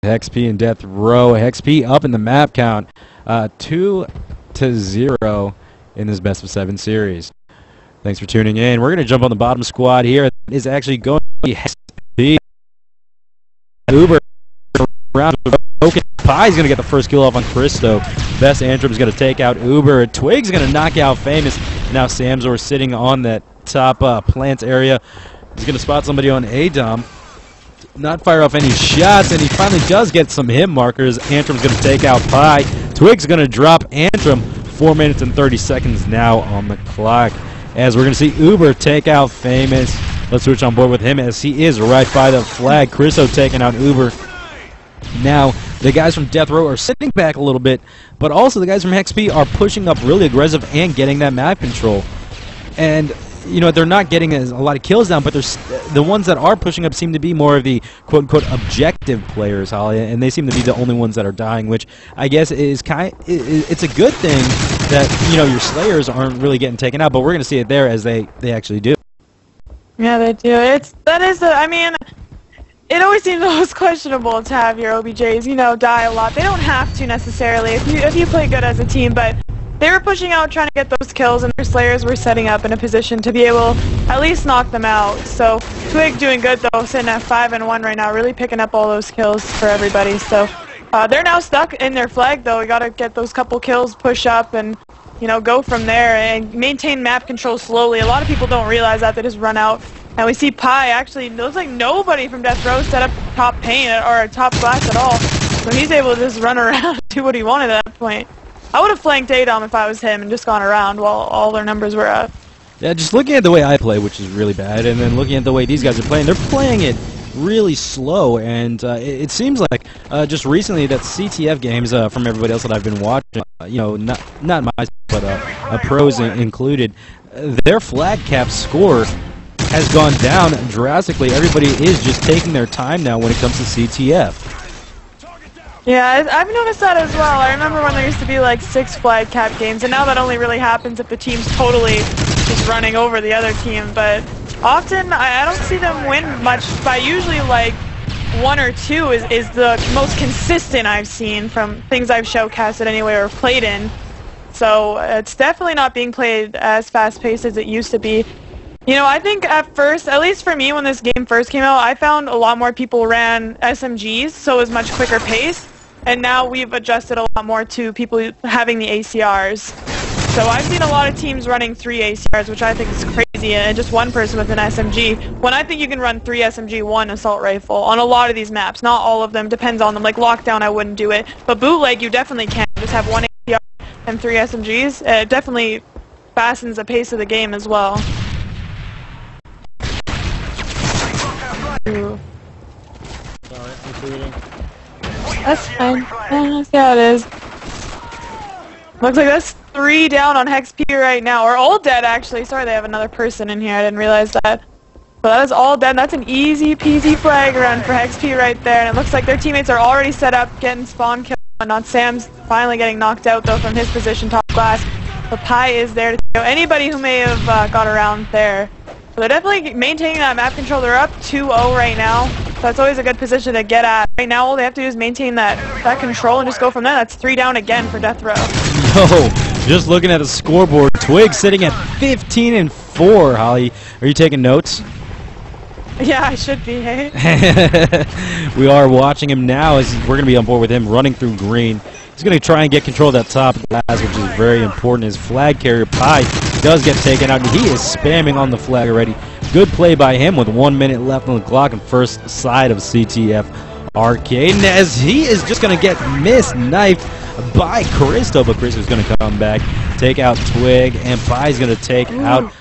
HeXp and DeathRow. HeXp up in the map count, 2-0 in this best of 7 series. Thanks for tuning in. We're going to jump on the bottom squad here. It is actually going to be HeXp. Uber around. Pie's going to get the first kill off on Christo. Best Antrum's going to take out Uber. Twig's going to knock out Famous. Now Samzor sitting on that top plant area. He's going to spot somebody on Adom. Not fire off any shots, and he finally does get some hit markers. Antrum's going to take out Pie. Twig's going to drop Antrum. 4 minutes and 30 seconds now on the clock. As we're going to see Uber take out Famous. Let's switch on board with him as he is right by the flag. Christo taking out Uber. Now, the guys from DeathRow are sitting back a little bit, but also the guys from HeXp are pushing up really aggressive and getting that map control. And, you know, they're not getting a lot of kills down, but the ones that are pushing up seem to be more of the quote-unquote objective players, Holly, and they seem to be the only ones that are dying, which I guess is it's a good thing that, you know, your Slayers aren't really getting taken out, but we're going to see it there as they actually do. Yeah, they do. I mean, it always seems most questionable to have your OBJs, you know, die a lot. They don't have to necessarily if you play good as a team, but they were pushing out trying to get those kills, and their Slayers were setting up in a position to be able at least knock them out. So Twig doing good though, sitting at 5-1 right now, really picking up all those kills for everybody. So they're now stuck in their flag though. We gotta get those couple kills, push up, and you know, go from there and maintain map control slowly. A lot of people don't realize that, they just run out. And we see Pie actually, it looks like nobody from DeathRow set up top paint or top glass at all. So he's able to just run around and do what he wanted at that point. I would have flanked Adom if I was him and just gone around while all their numbers were up. Yeah, just looking at the way I play, which is really bad, and then looking at the way these guys are playing, they're playing it really slow, and it seems like just recently that CTF games from everybody else that I've been watching, you know, not my, but pros included, their flag cap score has gone down drastically. Everybody is just taking their time now when it comes to CTF. Yeah, I've noticed that as well. I remember when there used to be like 6 flag cap games, and now that only really happens if the team's totally just running over the other team. But often I don't see them win much by usually like 1 or 2 is the most consistent I've seen from things I've showcasted anyway or played in. So it's definitely not being played as fast-paced as it used to be. You know, I think at first, at least for me when this game first came out, I found a lot more people ran SMGs, so it was much quicker pace. And now we've adjusted a lot more to people having the ACRs. So I've seen a lot of teams running 3 ACRs, which I think is crazy, and just one person with an SMG. When I think you can run 3 SMG, 1 assault rifle on a lot of these maps. Not all of them, depends on them. Like Lockdown, I wouldn't do it. But Bootleg, you definitely can. Just have 1 ACR and 3 SMGs. It definitely fastens the pace of the game as well. Ooh. Sorry, I'm shooting. That's fine. Yeah, see how it is. Looks like that's 3 down on HeXp right now. Or all dead, actually. Sorry, they have another person in here. I didn't realize that. But that is all dead. That's an easy peasy flag run for HeXp right there. And it looks like their teammates are already set up, getting spawn kills. Not Sam's finally getting knocked out, though, from his position top glass. But Pie is there to take out anybody who may have got around there. So they're definitely maintaining that map control. They're up 2-0 right now. So that's always a good position to get at. Right now, all they have to do is maintain that control and just go from there. That's 3 down again for DeathRow. Yo, just looking at the scoreboard, Twig sitting at 15-4. Holly, are you taking notes? Yeah, I should be, hey? We are watching him now as we're going to be on board with him running through green. He's going to try and get control of that top glass, which is very important. His flag carrier, Pie, does get taken out. He is spamming on the flag already. Good play by him with 1 minute left on the clock and first side of CTF Arcade. And as he is just going to get misknifed by Christo, but Christo's going to come back, take out Twig, and Pie's going to take out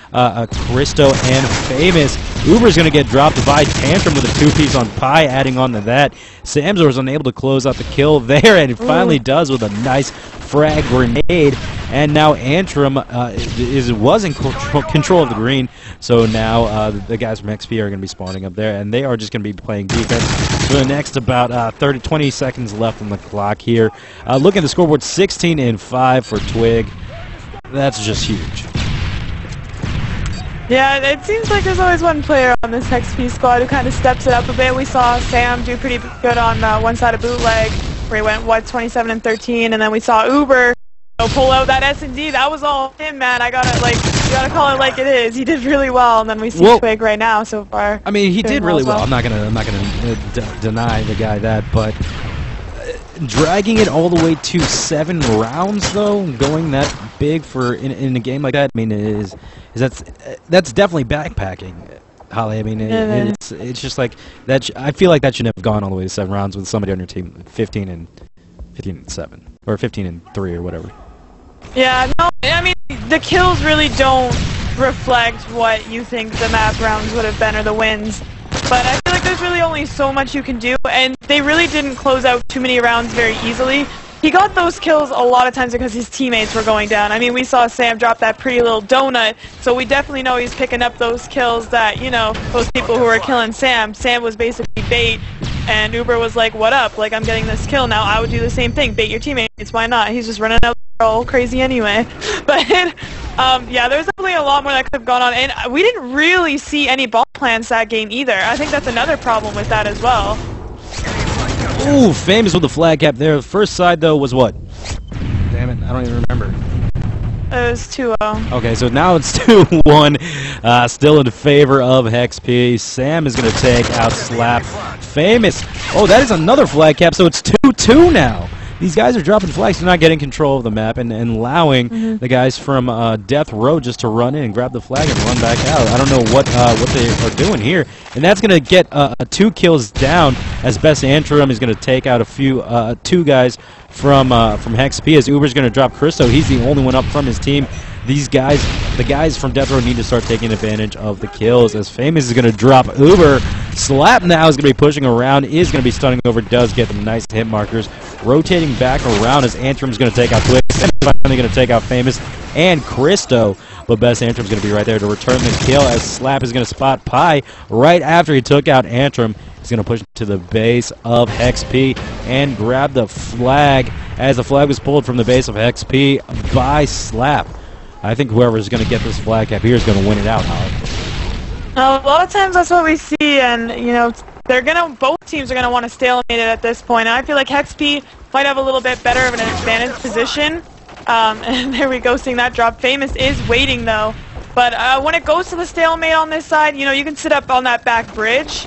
Christo and Famous. Uber's going to get dropped by Tantrum with a 2-piece on Pie, adding on to that. Samzor was unable to close out the kill there, and it finally does with a nice frag grenade. And now Antrum was in control of the green, so now the guys from HeXp are going to be spawning up there, and they are just going to be playing defense for the next about 20 seconds left on the clock here. Looking at the scoreboard, 16-5 for Twig. That's just huge. Yeah, it seems like there's always one player on this HeXp squad who kind of steps it up a bit. We saw Sam do pretty good on one side of bootleg, where he went, what, 27 and 13, and then we saw Uber pull out that S&D. That was all him, man. You gotta call it like it is. He did really well, and then we see Twig right now so far. I mean, he did really well. I'm not gonna deny the guy that, but dragging it all the way to 7 rounds, though, going that big for in a game like that, I mean, that's definitely backpacking, Holly. I mean, it's just like that. I feel like that shouldn't have gone all the way to 7 rounds with somebody on your team 15 and 7 or 15 and 3 or whatever. Yeah, no, I mean, the kills really don't reflect what you think the map rounds would have been or the wins. But I feel like there's really only so much you can do, and they really didn't close out too many rounds very easily. He got those kills a lot of times because his teammates were going down. I mean, we saw Sam drop that pretty little donut, so we definitely know he's picking up those kills that, you know, those people who were killing Sam. Sam was basically bait, and Uber was like, what up? Like, I'm getting this kill now. I would do the same thing. Bait your teammates. Why not? He's just running out all crazy anyway. But, yeah, there's definitely a lot more that could have gone on, and we didn't really see any ball plans that game either. I think that's another problem with that as well. Ooh, Famous with the flag cap there. The first side, though, was what? Damn it, I don't even remember. It was 2-0. Okay, so now it's 2-1. Still in favor of HeXp. Sam is going to take out Slap. Famous. Oh, that is another flag cap, so it's 2-2 now. These guys are dropping flags. They're not getting control of the map and allowing the guys from DeathRow just to run in and grab the flag and run back out. I don't know what they are doing here. And that's going to get 2 kills down as Best Antrim is going to take out a few 2 guys from HeXp as Uber's going to drop Christo. He's the only one up from his team. These guys, the guys from DeathRow need to start taking advantage of the kills as Famous is going to drop Uber. Slap now is going to be pushing around, is going to be stunning over, does get them nice hit markers. Rotating back around as Antrim's going to take out Twig. Finally going to take out Famous and Christo. But Best Antrim's going to be right there to return the kill as Slap is going to spot Pi right after he took out Antrim. He's going to push to the base of HeXp and grab the flag as the flag was pulled from the base of HeXp by Slap. I think whoever's going to get this flag cap here is going to win it out, Holly. A lot of times that's what we see, and, you know, both teams are going to want to stalemate it at this point. And I feel like HeXp might have a little bit better of an advantage position. And there we go, seeing that drop. Famous is waiting, though. But when it goes to the stalemate on this side, you know, you can sit up on that back bridge.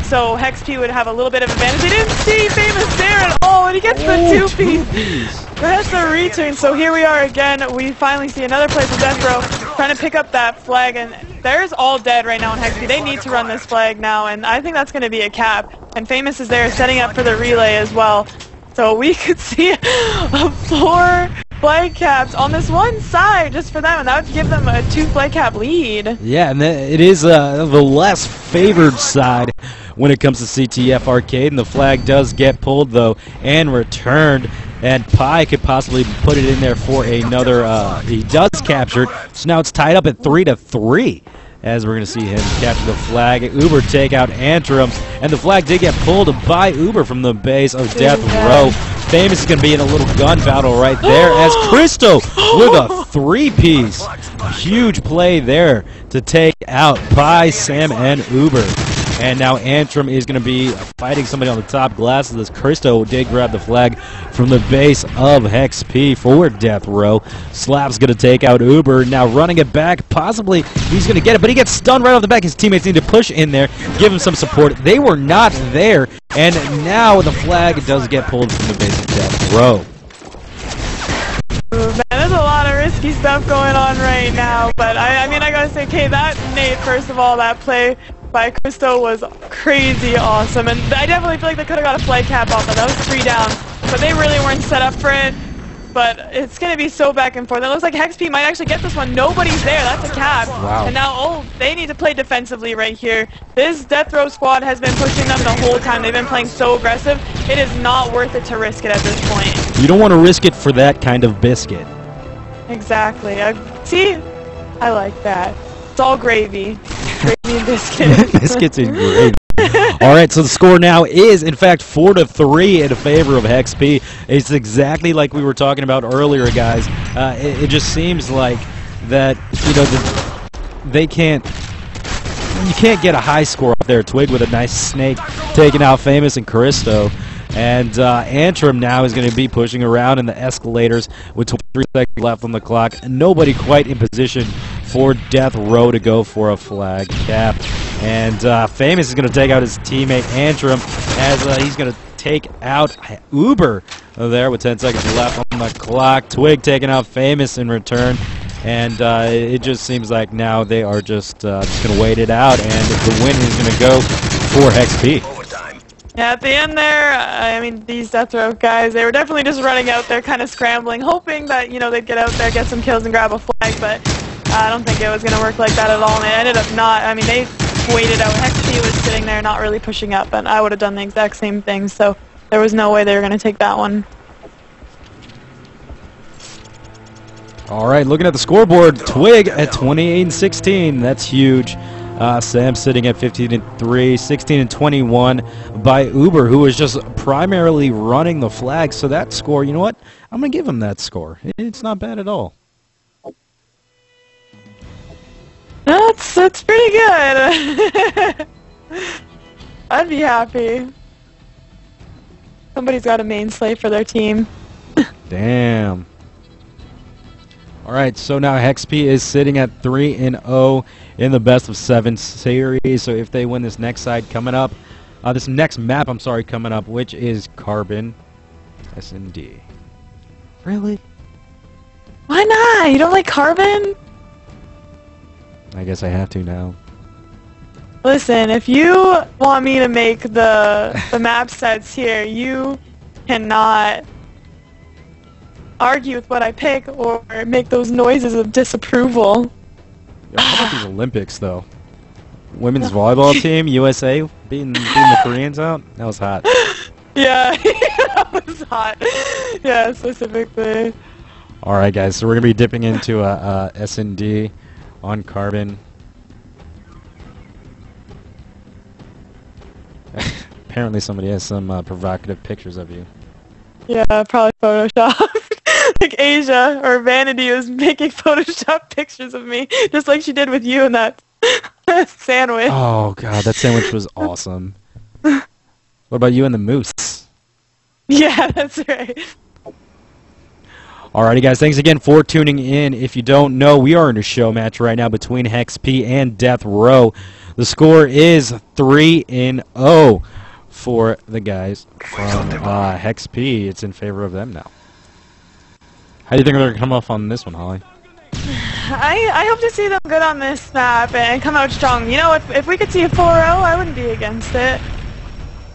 So HeXp would have a little bit of advantage. He didn't see Famous there at all, and he gets the 2-piece. That's the return. So here we are again. We finally see another play from DeathRow trying to pick up that flag, and there's all dead right now in HeXp. They need to run this flag now, and I think that's going to be a cap. And Famous is there setting up for the relay as well. So we could see 4 flag caps on this one side just for them, and that would give them a 2 flag cap lead. Yeah, and it is the less favored side when it comes to CTF Arcade, and the flag does get pulled, though, and returned. And Pi could possibly put it in there for another. He does capture it, so now it's tied up at 3-3. As we're going to see him capture the flag. Uber take out Antrim, and the flag did get pulled by Uber from the base of DeathRow. Famous is going to be in a little gun battle right there as Christo with a 3-piece. Huge play there to take out Pi, Sam, and Uber. And now Antrim is going to be fighting somebody on the top glass of this. Christo did grab the flag from the base of HeXp for DeathRow. Slap's going to take out Uber. Now running it back. Possibly he's going to get it, but he gets stunned right off the back. His teammates need to push in there, give him some support. They were not there. And now the flag does get pulled from the base of DeathRow. Man, there's a lot of risky stuff going on right now. But I mean, I got to say, okay, that nade, first of all, that play by Christo was crazy awesome, and I definitely feel like they could have got a flag cap off that. That was 3 down, but they really weren't set up for it. But it's going to be so back and forth. It looks like HeXp might actually get this one. Nobody's there. That's a cap. Wow. And now, they need to play defensively right here. This DeathRow squad has been pushing them the whole time. They've been playing so aggressive. It is not worth it to risk it at this point. You don't want to risk it for that kind of biscuit. Exactly. See? I like that. It's all gravy. Gravy and biscuits. Biscuits and gravy. All right, so the score now is, in fact, 4-3 in favor of HeXp. It's exactly like we were talking about earlier, guys. It just seems like that, you know, they can't You can't get a high score up there. Twig with a nice snake taking out Famous and Caristo. And Antrim now is going to be pushing around in the escalators with 23 seconds left on the clock. Nobody quite in position for DeathRow to go for a flag cap. And Famous is going to take out his teammate Antrim as he's going to take out Uber there with 10 seconds left on the clock. Twig taking out Famous in return. And it just seems like now they are just going to wait it out. And the win is going to go for HeXp. Yeah, at the end there, I mean, these DeathRow guys, they were definitely just running out there, kind of scrambling, hoping that, you know, they'd get out there, get some kills, and grab a flag, but I don't think it was going to work like that at all, and it ended up not. I mean, they waited out. HeXp was sitting there, not really pushing up, and I would have done the exact same thing, so there was no way they were going to take that one. All right, looking at the scoreboard, Twig at 28-16. That's huge. Sam sitting at 15-3, 16-21 by Uber, who was just primarily running the flag. So that score, you know what? I'm going to give him that score. It's not bad at all. That's pretty good. I'd be happy. Somebody's got a main slave for their team. Damn. All right, so now HeXp is sitting at 3-0 in the best of 7 series. So if they win this next side coming up, this next map, I'm sorry, coming up, which is Carbon S&D. Really? Why not? You don't like Carbon? I guess I have to now. Listen, if you want me to make the map sets here, you cannot argue with what I pick or make those noises of disapproval. How about these Olympics, though? Women's volleyball team, USA, beating the Koreans out? That was hot. Yeah, that was hot. Yeah, specifically. All right, guys, so we're going to be dipping into S&D on Carbon. Apparently somebody has some provocative pictures of you. Yeah, probably Photoshop. Like Asia or Vanity was making Photoshop pictures of me, just like she did with you in that sandwich. Oh, God, that sandwich was awesome. What about you and the moose? Yeah, that's right. Alrighty, guys, thanks again for tuning in. If you don't know, we are in a show match right now between HeXp and DeathRow. The score is 3-0 for the guys from HeXp. It's in favor of them now. How do you think they're going to come off on this one, Holly? I hope to see them good on this map and come out strong. You know, if we could see a 4-0, I wouldn't be against it.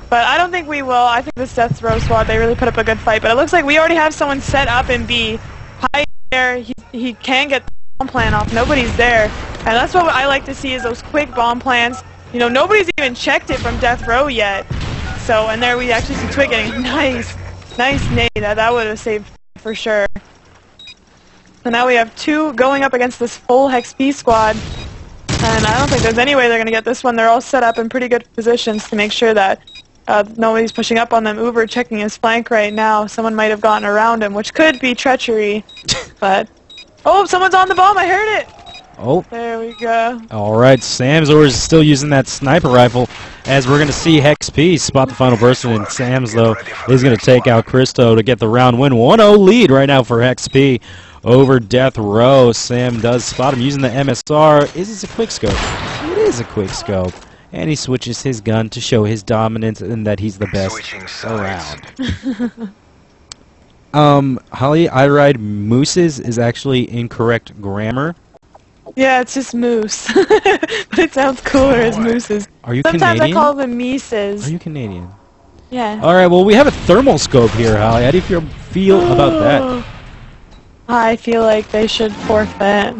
But I don't think we will. I think this DeathRow squad, they really put up a good fight. But it looks like we already have someone set up in B. Pi there, he can get the bomb plan off. Nobody's there. And that's what I like to see is those quick bomb plans. You know, nobody's even checked it from DeathRow yet. So, and there we actually see Twig getting a nice nade. That would have saved for sure. So now we have 2 going up against this full HeXp squad. And I don't think there's any way they're going to get this one. They're all set up in pretty good positions to make sure that nobody's pushing up on them. Uber checking his flank right now. Someone might have gotten around him, which could be treachery. But, oh, someone's on the bomb. I heard it. Oh. There we go. All right, Sam's is still using that sniper rifle as we're going to see HeXp spot the final person, and Sam's, though, is going to take out Cristo to get the round win. 1-0 lead right now for HeXp over DeathRow. Sam does spot him using the MSR. Is this a quick scope? It is a quick scope. And he switches his gun to show his dominance and that he's the best around. Holly, I ride mooses is actually incorrect grammar. Yeah, it's just moose. But it sounds cooler as mooses. Are you Sometimes Canadian? I call them mises. Are you Canadian? Yeah. All right, well, we have a thermal scope here, Holly. How do you feel about that? I feel like they should forfeit.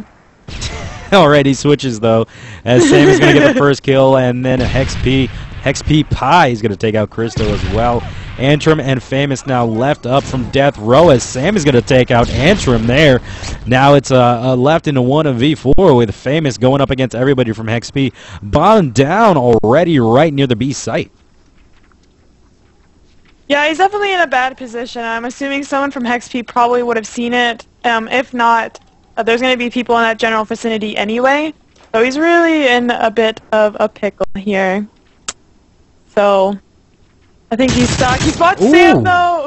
Alright, he switches, though, as Sam is going to get the first kill, and then HeXp Pi is going to take out Cristo as well. Antrim and Famous now left up from DeathRow as Sam is going to take out Antrim there. Now it's left into 1v4 with Famous going up against everybody from HeXp. Bomb down already right near the B site. Yeah, he's definitely in a bad position. I'm assuming someone from HeXp probably would have seen it. If not, there's going to be people in that general vicinity anyway. So he's really in a bit of a pickle here. So I think he's stuck. He spots Sam though.